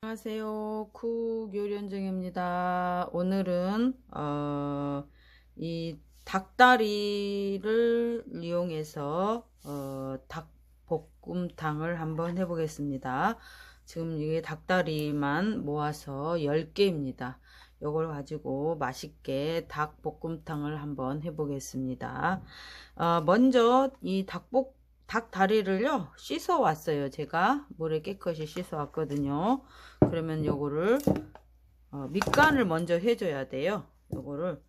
안녕하세요. 쿡 요리연정입니다. 오늘은 이 닭다리를 이용해서 닭볶음탕을 한번 해보겠습니다. 지금 이게 닭다리만 모아서 10개입니다. 이걸 가지고 맛있게 닭볶음탕을 한번 해보겠습니다. 먼저 이 닭다리를요 씻어 왔어요. 제가 물에 깨끗이 씻어 왔거든요. 그러면 요거를 밑간을 먼저 해줘야 돼요. 요거를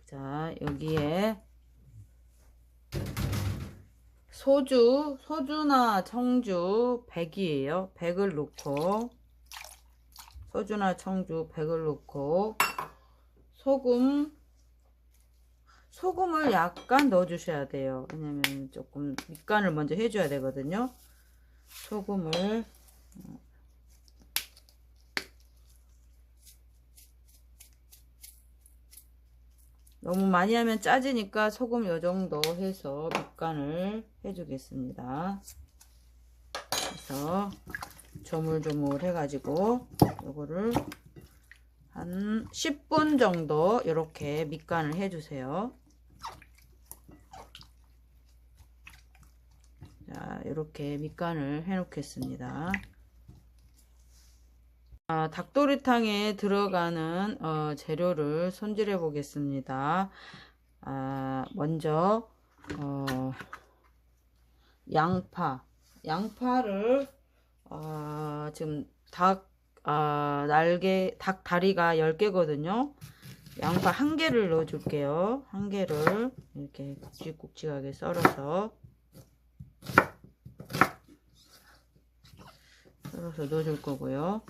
자 여기에 소주나 청주 100이에요 100을 넣고, 소주나 청주 100을 넣고, 소금을 약간 넣어 주셔야 돼요. 왜냐면 조금 밑간을 먼저 해줘야 되거든요. 소금을 너무 많이 하면 짜지니까 소금 요정도 해서 밑간을 해주겠습니다. 그래서 조물조물 해가지고 요거를 한 10분 정도 이렇게 밑간을 해주세요. 자, 이렇게 밑간을 해 놓겠습니다. 닭도리탕에 들어가는 재료를 손질해 보겠습니다. 먼저 양파를 지금 닭 다리가 10개거든요. 양파 1개를 넣어 줄게요. 1개를 이렇게 굵직굵직하게 썰어서 넣어 줄 거고요.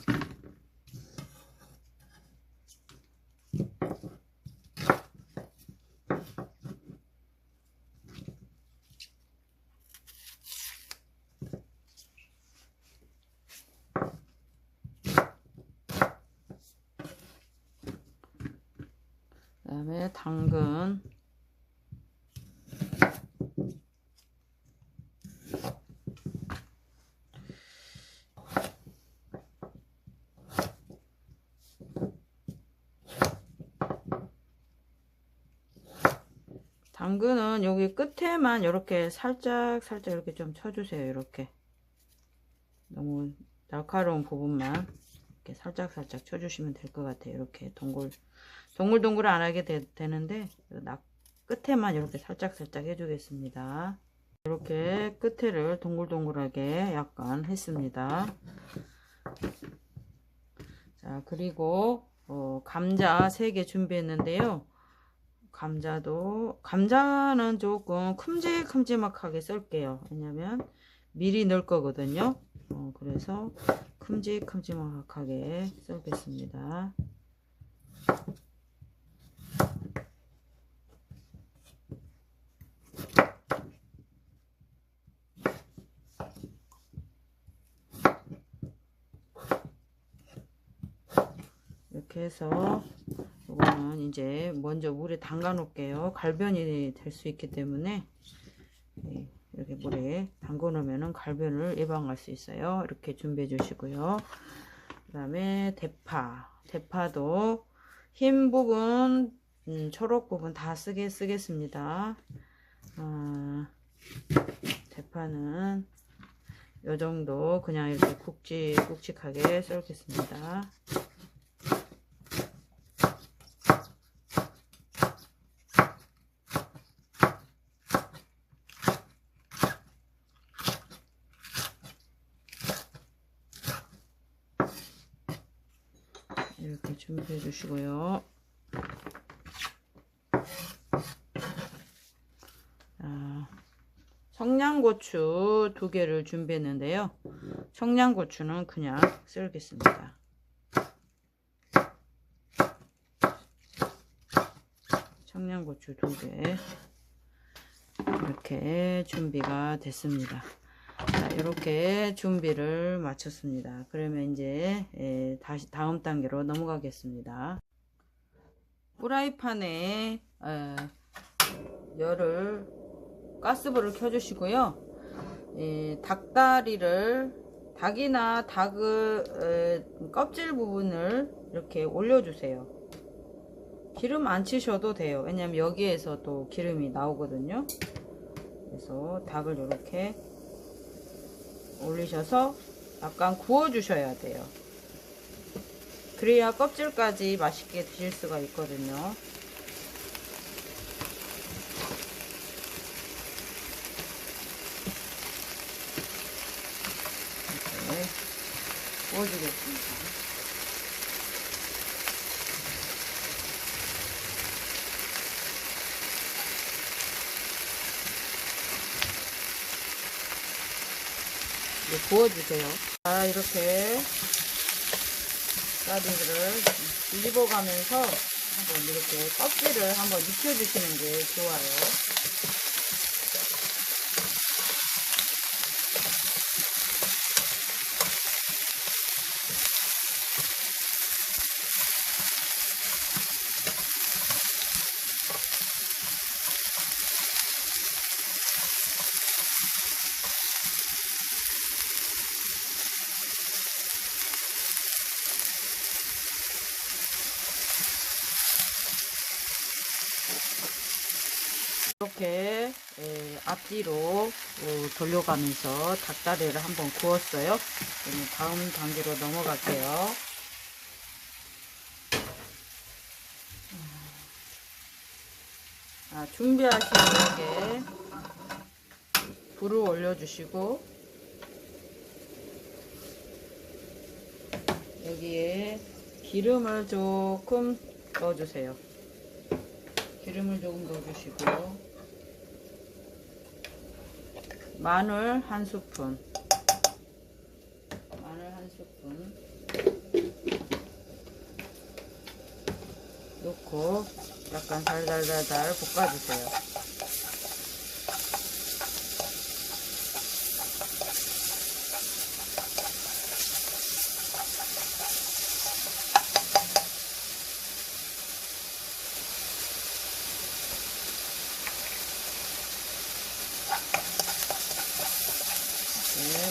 그 다음에 당근은 여기 끝에만 이렇게 살짝 이렇게 좀 쳐주세요. 이렇게 너무 날카로운 부분만 이렇게 살짝 쳐주시면 될 것 같아요. 이렇게 동글동글 안 하게 되는데 끝에만 이렇게 살짝 해주겠습니다. 이렇게 끝에를 동글동글하게 약간 했습니다. 자, 그리고 감자 3개 준비했는데요. 감자는 조금 큼직큼직하게 썰게요. 왜냐면 미리 넣을 거거든요. 그래서 큼직큼직하게 썰겠습니다. 이렇게 해서 이거는 이제 먼저 물에 담가 놓을게요. 갈변이 될 수 있기 때문에 이렇게 물에 담가 놓으면 갈변을 예방할 수 있어요. 이렇게 준비해 주시고요. 그 다음에 대파도 흰 부분 초록 부분 다 쓰겠습니다. 대파는 요 정도 그냥 이렇게 굵직굵직하게 썰겠습니다. 이렇게 준비해 주시고요. 청양고추 2개를 준비했는데요. 청양고추는 그냥 썰겠습니다. 청양고추 2개 이렇게 준비가 됐습니다. 자, 이렇게 준비를 마쳤습니다. 그러면 이제 다시 다음 단계로 넘어가겠습니다. 프라이팬에 가스불을 켜주시고요. 닭다리를 닭이나 닭을 껍질 부분을 이렇게 올려주세요. 기름 안 치셔도 돼요. 왜냐면 여기에서 또 기름이 나오거든요. 그래서 닭을 이렇게 올리셔서 약간 구워 주셔야 돼요. 그래야 껍질까지 맛있게 드실 수가 있거든요. 이렇게 구워주겠습니다. 구워주세요. 자, 이렇게 사디를 뒤집어가면서 한번 이렇게 껍질을 한번 익혀주시는 게 좋아요. 이렇게 앞뒤로 돌려가면서 닭다리를 한번 구웠어요. 그럼 다음 단계로 넘어갈게요. 준비하신 여기에 불을 올려주시고 여기에 기름을 조금 넣어주세요. 기름을 조금 넣어주시고 마늘 한 스푼 넣고 약간 달달달달 볶아주세요.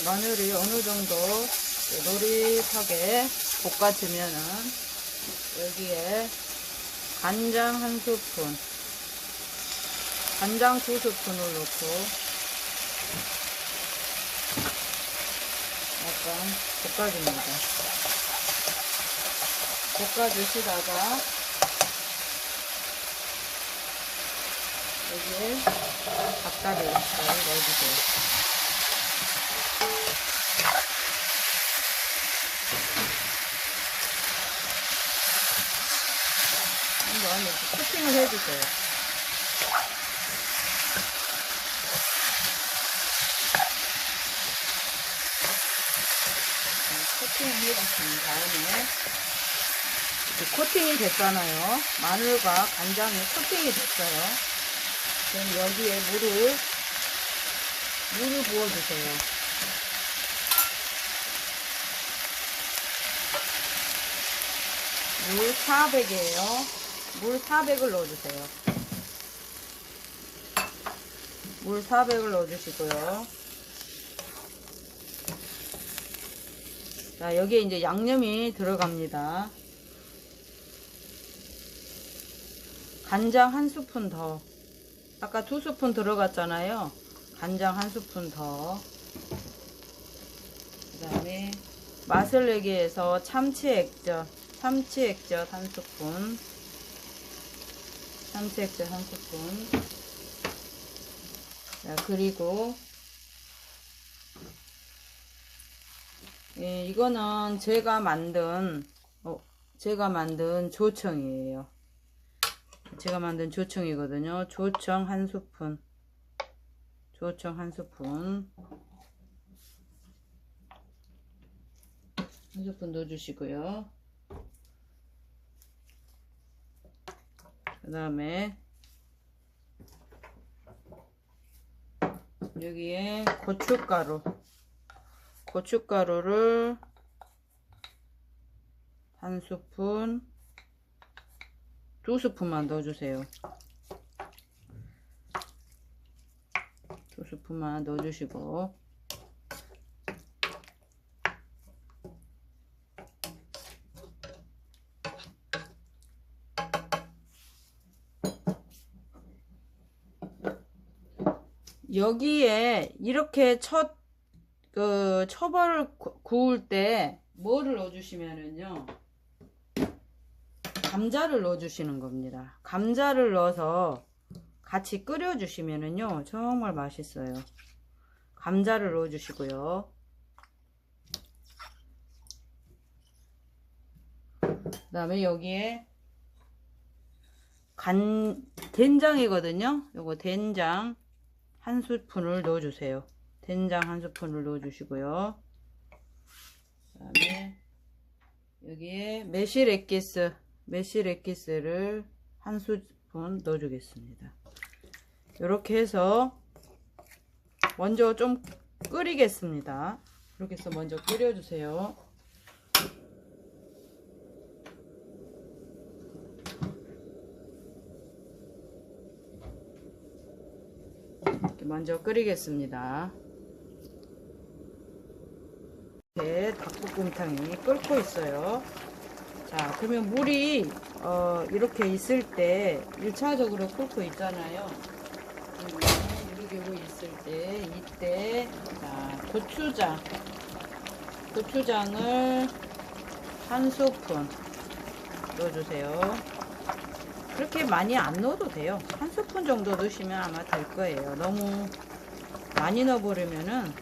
마늘이 어느 정도 노릇하게 볶아지면은 여기에 간장 한 스푼, 간장 2스푼을 넣고 약간 볶아줍니다. 볶아주시다가 여기에 닭다리를 넣어주세요. 한번 이렇게 코팅을 해주세요. 코팅을 해주신 다음에 이렇게 코팅이 됐잖아요. 마늘과 간장이 코팅이 됐어요. 그럼 여기에 물을 부어주세요. 물 400이에요. 물 400을 넣어주세요. 물 400을 넣어주시고요. 자, 여기에 이제 양념이 들어갑니다. 간장 한 스푼 더. 아까 2스푼 들어갔잖아요. 간장 한 스푼 더. 그 다음에 맛을 내기 위해서 참치 액젓 한 스푼. 참치 액젓 한 스푼. 자, 그리고 이거는 제가 만든 조청이에요. 제가 만든 조청이거든요. 조청 한 스푼. 조청 한 스푼. 한 스푼 넣어주시고요. 그 다음에 여기에 고춧가루를 한 스푼, 2스푼만 넣어주세요. 2스푼만 넣어주시고 여기에 이렇게 초벌을 구울 때 뭐를 넣어주시면은요, 감자를 넣어주시는 겁니다. 감자를 넣어서 같이 끓여주시면은요, 정말 맛있어요. 감자를 넣어주시고요. 그 다음에 여기에 된장이거든요. 요거 된장 한 스푼을 넣어주세요. 된장 한 스푼을 넣어주시고요. 그 다음에 여기에 매실 액기스를 한 스푼 넣어주겠습니다. 이렇게 해서 먼저 좀 끓이겠습니다. 이렇게 해서 먼저 끓여주세요. 이렇게 먼저 끓이겠습니다. 이렇게 닭볶음탕이 끓고 있어요. 자, 그러면 물이 이렇게 있을 때 1차적으로 끓고 있잖아요. 이렇게 있을 때 이때 자, 고추장을 한 스푼 넣어주세요. 그렇게 많이 안 넣어도 돼요. 한 스푼 정도 넣으시면 아마 될 거예요. 너무 많이 넣어버리면은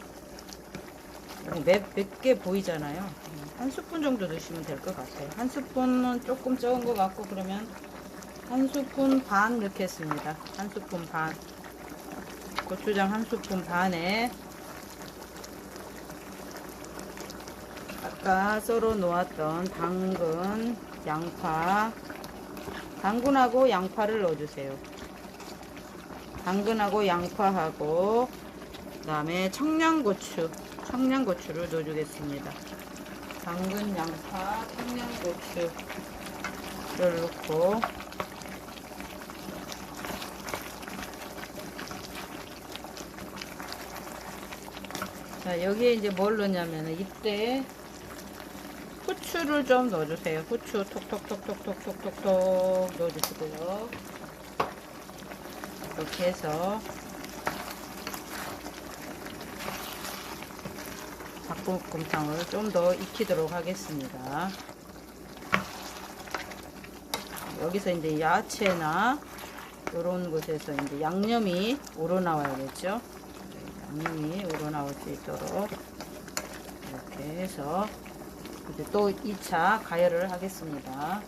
맵게 보이잖아요. 한 스푼 정도 넣으시면 될 것 같아요. 한 스푼은 조금 적은 것 같고, 그러면 한 스푼 반 넣겠습니다. 한 스푼 반. 고추장 한 스푼 반에 아까 썰어 놓았던 당근, 양파, 당근하고 양파를 넣어주세요. 당근하고 양파하고 그 다음에 청양고추를 넣어주겠습니다. 당근, 양파, 청양고추를 넣고 자, 여기에 이제 뭘 넣냐면은 이때 후추를 좀 넣어주세요. 후추 톡톡톡톡톡톡톡 넣어주시고요. 이렇게 해서 닭볶음탕을 좀 더 익히도록 하겠습니다. 여기서 이제 야채나 이런 곳에서 이제 양념이 우러나와야겠죠. 양념이 우러나올 수 있도록 이렇게 해서 이제 또 2차 가열을 하겠습니다.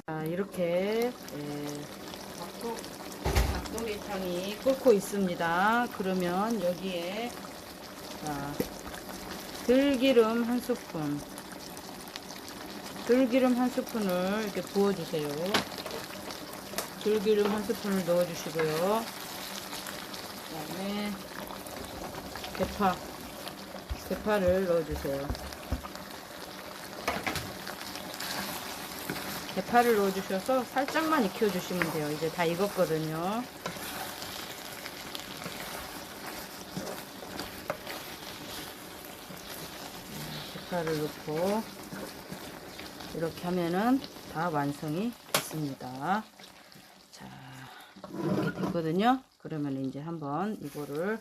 자, 이렇게 닭도리탕이 끓고 있습니다. 그러면 여기에 자, 들기름 한 스푼을 이렇게 부어주세요. 들기름 한 스푼을 넣어주시고요. 그 다음에 대파를 넣어주세요. 대파를 넣어주셔서 살짝만 익혀주시면 돼요. 이제 다 익었거든요. 대파를 넣고 이렇게 하면은 다 완성이 됐습니다. 자, 이렇게 됐거든요. 그러면 이제 한번 이거를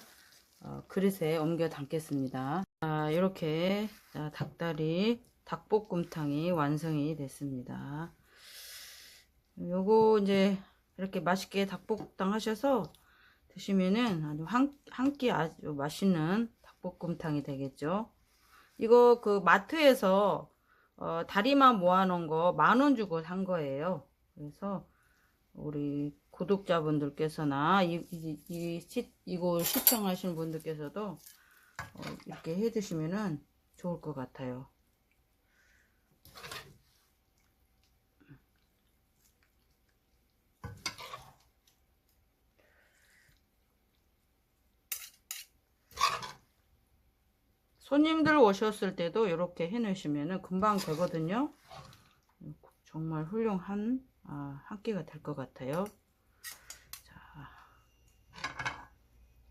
그릇에 옮겨 담겠습니다. 자, 이렇게 닭볶음탕이 완성이 됐습니다. 요거 이제 이렇게 맛있게 닭볶음탕 하셔서 드시면은 아주 한 끼 아주 맛있는 닭볶음탕이 되겠죠. 이거 그 마트에서 다리만 모아놓은 거 10,000원 주고 산 거예요. 그래서 우리 구독자분들께서나 이거 시청하시는 분들께서도 이렇게 해 드시면은 좋을 것 같아요. 손님들 오셨을 때도 이렇게 해 놓으시면은 금방 되거든요. 정말 훌륭한 한 끼가 될 것 같아요. 자,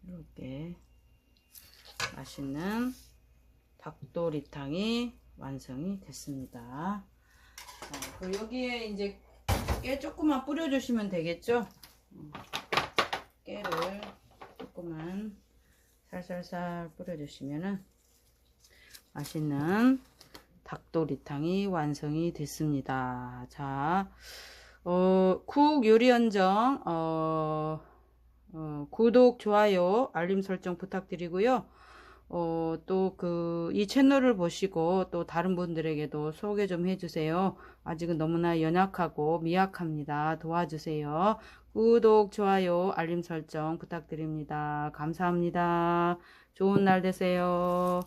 이렇게 맛있는 닭도리탕이 완성이 됐습니다. 그 여기에 이제 깨 조금만 뿌려주시면 되겠죠. 깨를 조금만 살살살 뿌려주시면은 맛있는 닭도리탕이 완성이 됐습니다. 자, 쿡 요리연정 구독, 좋아요, 알림 설정 부탁드리고요. 또 이 채널을 보시고 또 다른 분들에게도 소개 좀 해주세요. 아직은 너무나 연약하고 미약합니다. 도와주세요. 구독, 좋아요, 알림 설정 부탁드립니다. 감사합니다. 좋은 날 되세요.